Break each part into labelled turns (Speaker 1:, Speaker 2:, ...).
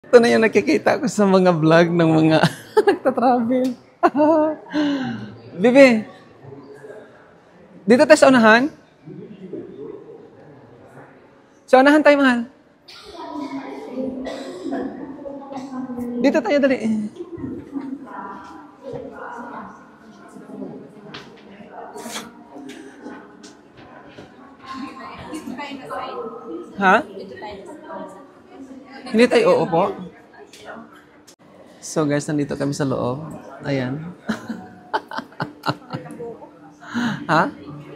Speaker 1: Ito na yung nakikita ko sa mga vlog ng mga nagta-travel. Bibi, dito tayo sa unahan? Sa unahan tayo, mahal. Dito tayo, dali. Ha? Hindi tayo uupo. So guys, nandito kami sa loob. Ayan. Ha?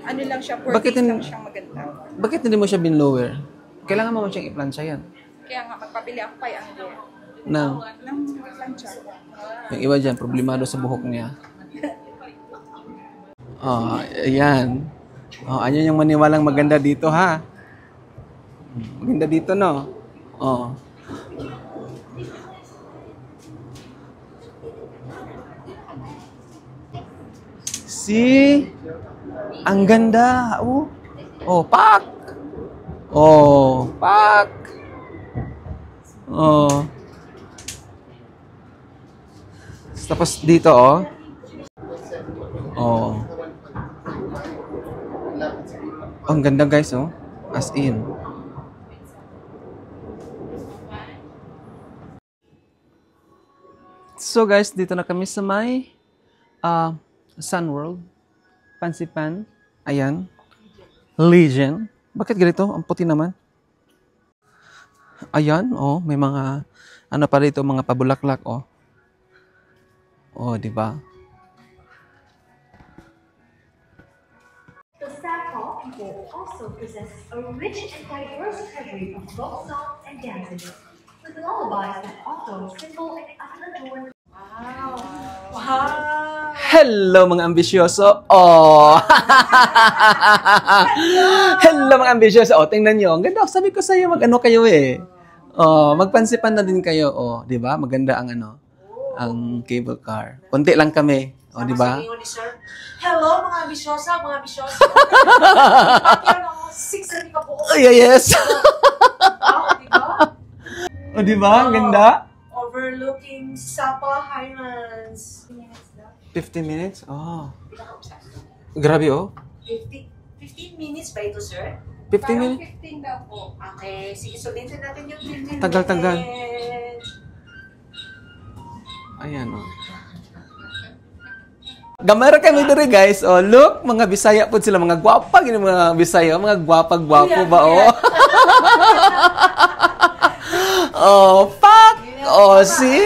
Speaker 2: Ano lang siya,
Speaker 1: Bakit
Speaker 2: lang siyang maganda.
Speaker 1: Bakit hindi mo siya binlower? Kailangan mo siyang i-plancha yan.
Speaker 2: Kaya nga, magpabili ako kay Angel.
Speaker 1: Ng
Speaker 2: plancha.
Speaker 1: yung iba dyan, problemado sa buhok niya. Oh, ayan. Oh, ayan yung maniwalang maganda dito, ha? Maganda dito, no? Oh. See? Ang ganda. Oh. Oh, pak. Oh, pak. Oh. Tapos dito, oh. Oh. Ang ganda, guys, oh. As in. So, guys, dito na kami sa may Sun World. Pansipan. Ayan. Legion. Bakit ganito? Ang puti naman. Ayan, oh. May mga, ano pa rito, mga pabulaklak, oh. Oh, di ba?
Speaker 3: The Sappho people also possess a rich and diverse treasury of folk songs and dances, with lullabies that also symbol and adorn. Wow! Wow!
Speaker 1: Hello mga ambisyoso. Oh. Hello mga ambisyoso. Oh, tingnan niyo. Ang ganda. Sabi ko sa iyo mag-ano kayo eh. Oh, magpansipan na din kayo. Oh, 'di ba? Maganda ang ano, ang cable car. Konti lang kami. Oh, 'di ba?
Speaker 4: Hello mga ambisyosa, mga ambisyoso. Pakyan mo 6 na ka po.
Speaker 1: Oh, yes.
Speaker 4: Wow, 'di ba?
Speaker 1: Oh, 'di ba? Ang ganda.
Speaker 4: Overlooking Sapa Highlands.
Speaker 1: 15 minutes? Oh. Grabe, oh.
Speaker 4: 15 minutes ba ito, sir?
Speaker 1: 15 minutes?
Speaker 2: 15 daw po.
Speaker 4: Okay, sige, sulitin natin yung 15
Speaker 1: Tagal-tagal.
Speaker 4: minutes.
Speaker 1: Ayan, oh. Gamara kami diri, guys. Oh, look, mga Bisaya po sila. Mga gwapa, gini mga Bisaya. Mga gwapa-gwapo ba, oh. Oh, fuck! Oh, see?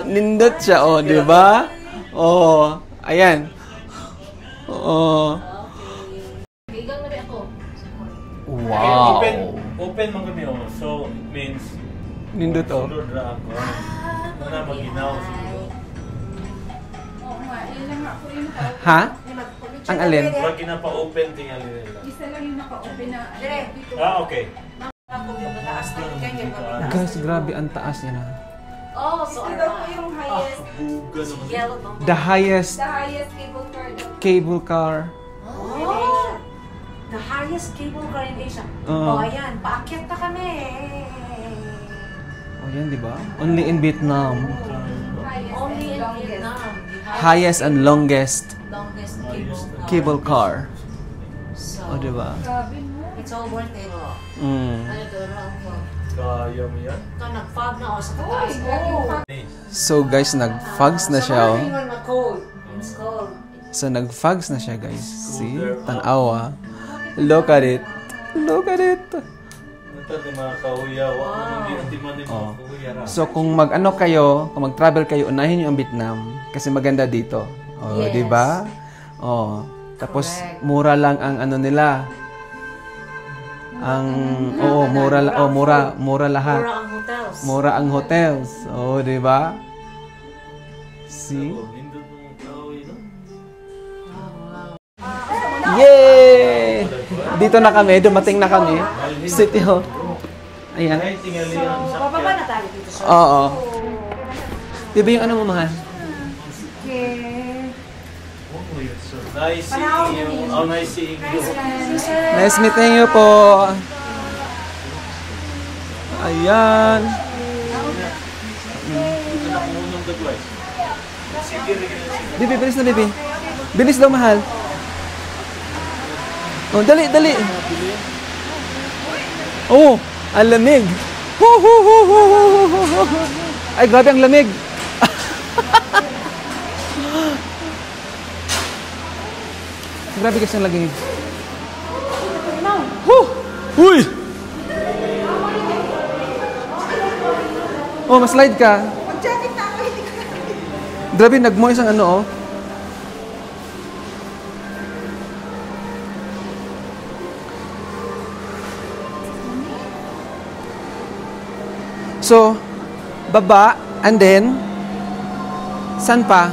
Speaker 1: Nindot siya, oh, di ba? Oh, ayan. Oh. Wow.
Speaker 5: Open man kami, oh. So, it means
Speaker 1: Nindot, oh.
Speaker 5: sulod ra ako. Na maginaw siguro.
Speaker 2: Oo nga, yun lang ako yung
Speaker 1: Ha? Ang alin?
Speaker 5: Wag ginapa-open tingali nila.
Speaker 2: isa lang yung naka-open na
Speaker 4: Dire.
Speaker 2: dito.
Speaker 5: Ah, okay.
Speaker 4: Ako yung mataas din kanya.
Speaker 1: Guys, grabe ang taas niya na.
Speaker 4: Oh, so
Speaker 2: Ito daw po yung highest,
Speaker 5: Buga naman.
Speaker 4: yellow no?
Speaker 1: The highest
Speaker 2: the highest cable car daw.
Speaker 1: cable car.
Speaker 4: Oh, the highest cable car in Asia.
Speaker 1: Oo.
Speaker 4: Oh, ayan, paakyat na kami.
Speaker 1: Oh, yan, di ba? Only in Vietnam.
Speaker 2: Highest
Speaker 4: Only
Speaker 2: and
Speaker 4: in
Speaker 2: longest.
Speaker 4: Vietnam.
Speaker 1: Highest and longest
Speaker 4: Longest
Speaker 1: cable car.
Speaker 4: So,
Speaker 1: Oh, di ba?
Speaker 2: Grabe mo.
Speaker 4: it's all worth it.
Speaker 1: Mm.
Speaker 4: Ano to,
Speaker 5: Kaya mo yan?
Speaker 4: ito, nag-fog na ako sa
Speaker 2: Uy,
Speaker 4: kataas.
Speaker 2: grabe yung
Speaker 4: Oh.
Speaker 1: So, guys, nag-fogs na siya, oh.
Speaker 4: Sa mga cold. It's cold.
Speaker 1: So, nag-fogs na siya, guys. See? Tanawa. Look at it. Look at it.
Speaker 5: Ito yung mga kauya. Hindi man yung
Speaker 1: Oh.
Speaker 5: mga kauya ra.
Speaker 1: So, kung mag-ano kayo, kung mag-travel kayo, unahin nyo ang Vietnam. Kasi maganda dito. Oh,
Speaker 4: Yes.
Speaker 1: di ba? Oh. Tapos,
Speaker 4: Correct.
Speaker 1: mura lang ang ano nila. Ang, oo, mura lahat.
Speaker 4: Mura ang hotels.
Speaker 1: Mura ang hotels. Oh, di ba? See?
Speaker 5: Oh, nindot mo kauya, no?
Speaker 4: Wow.
Speaker 1: Yay! Dito na kami, dumating na kami. City Hall. Ayan.
Speaker 5: Ay, tingali ang
Speaker 4: So, bababa na tayo dito, sir.
Speaker 1: Oo. Di ba yung ano mo, mahal?
Speaker 5: Nice seeing you. Oh, nice seeing you.
Speaker 1: Nice meeting you po. Ayan. Bibi, bilis na, Bibi. Bilis daw, mahal. Oh, dali, dali. Oh, ang lamig. Ay, grabe ang lamig. Grabe kasi ang lamig. Uy! Oh, ma-slide ka.
Speaker 4: Mag-jacket na ako, hindi ko na.
Speaker 1: Grabe, nag-moist ang ano, oh. So, baba, and then, saan pa?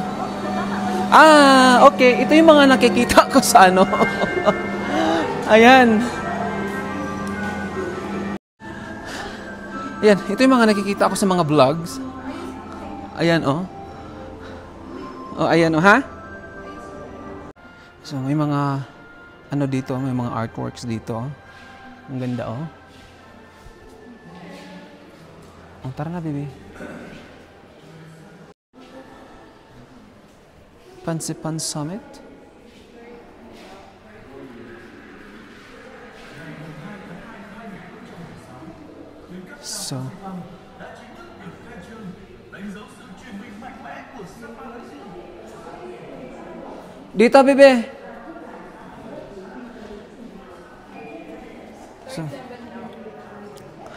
Speaker 1: Ah, okay. Ito yung mga nakikita ko sa ano. Ayan. Ayan, ito yung mga nakikita ko sa mga vlogs. Ayan, oh. Oh, ayan, oh, ha? So, may mga, ano dito, may mga artworks dito. Ang ganda, oh. Oh, tara na, baby. Pansipan Summit. So, dito, bebe. So,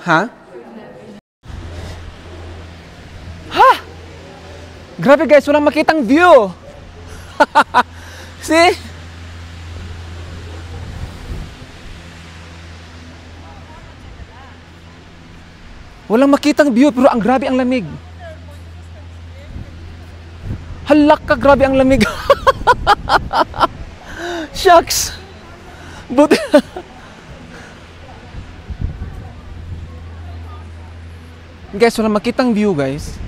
Speaker 1: ha? Ha? Grabe guys, walang makitang view. See? Walang makitang view pero ang grabe ang lamig. Halak ka, grabe ang lamig. Shucks. But guys, walang makitang view, guys.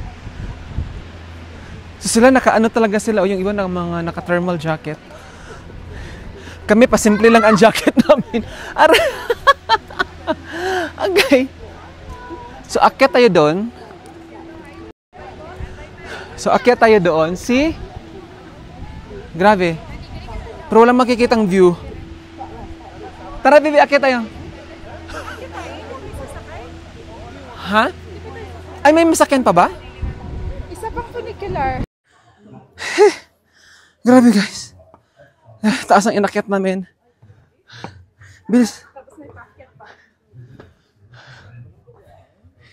Speaker 1: So sila nakaano talaga sila o yung iba ng mga naka-thermal jacket. Kami pa simple lang ang jacket namin. Okay. So akyat tayo doon. See? Grabe. Pero walang makikitang view. Tara, baby, akyat tayo. Ha? Ay, may masakyan pa ba?
Speaker 2: Isa pang funicular.
Speaker 1: Grabe, guys. Taas ang inakyat namin. Bilis.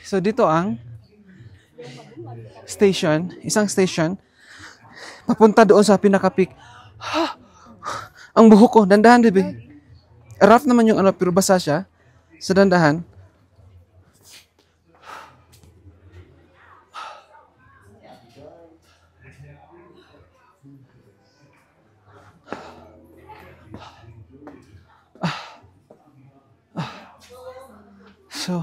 Speaker 1: So, dito ang station. Isang station. Papunta doon sa pinaka-peak. Ang buhok ko. Dandahan, baby. Rough naman yung ano, pero basa siya. Sa dandahan. So,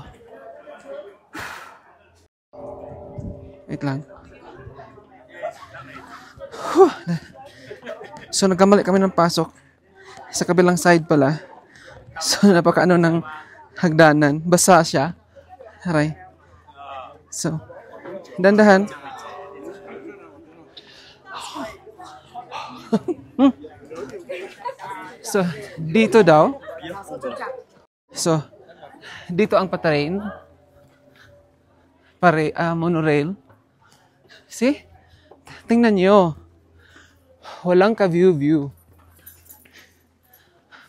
Speaker 1: wait lang. So, nagkamali kami ng pasok. Sa kabilang side pala. So, napaka-ano ng hagdanan. Basa siya. Aray. So, dandahan. So, dito daw. So, dito ang patrain. Monorail. See? Tingnan nyo. Walang ka-view.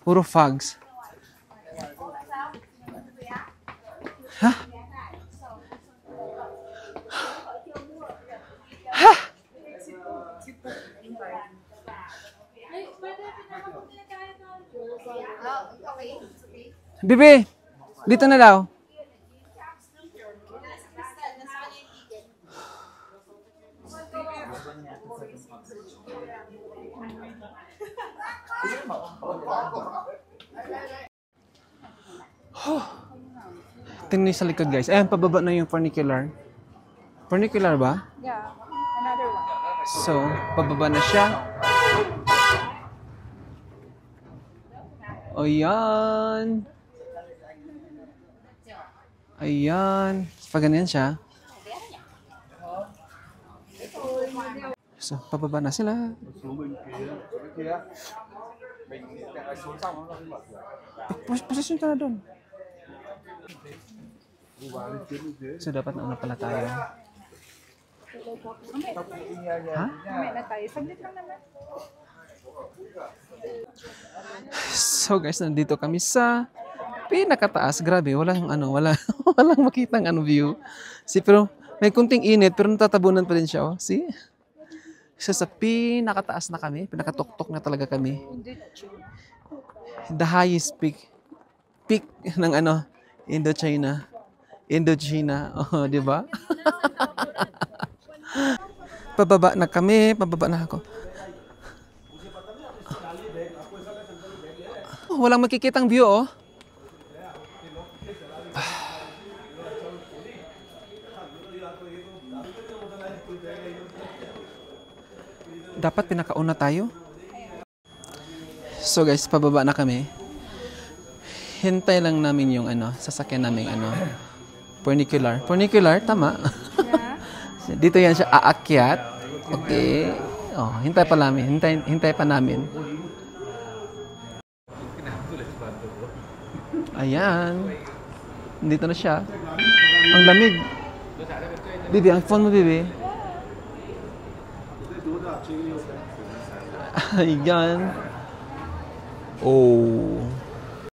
Speaker 1: Puro fogs. Ha? Ha? Bibi, dito na daw. Tingnan niyo sa likod, guys. Ayan, pababa na yung funicular. Funicular ba?
Speaker 2: Yeah, another one.
Speaker 1: So, pababa na siya. O yan. Ayan. Pag ganyan siya. So, pababa na sila. Posisyon ka na doon. So, dapat nauna pala tayo. Ha?
Speaker 2: Mamaya na tayo. Saglit lang naman.
Speaker 1: So guys, nandito kami sa pinakataas. Grabe, walang makitang view. Pero may kunting init pero natatabunan pa din siya, oh. See? So sa pinakataas na kami, pinakatuktok na talaga kami. The highest peak ng Indochina. Oh, di ba? Pababa na kami, pababa na ako. Walang makikitang view, oh. Dapat pinakauna tayo. So guys, pababa na kami. Hintay lang namin yung sasakyan namin funicular. Funicular, tama. Dito yan siya aakyat. Okay. Oh, hintay pa namin. Hintay pa namin. Ayan. Dito na siya. Ang lamig. Bibi, ang phone mo, Bibi. Ayan. Oh.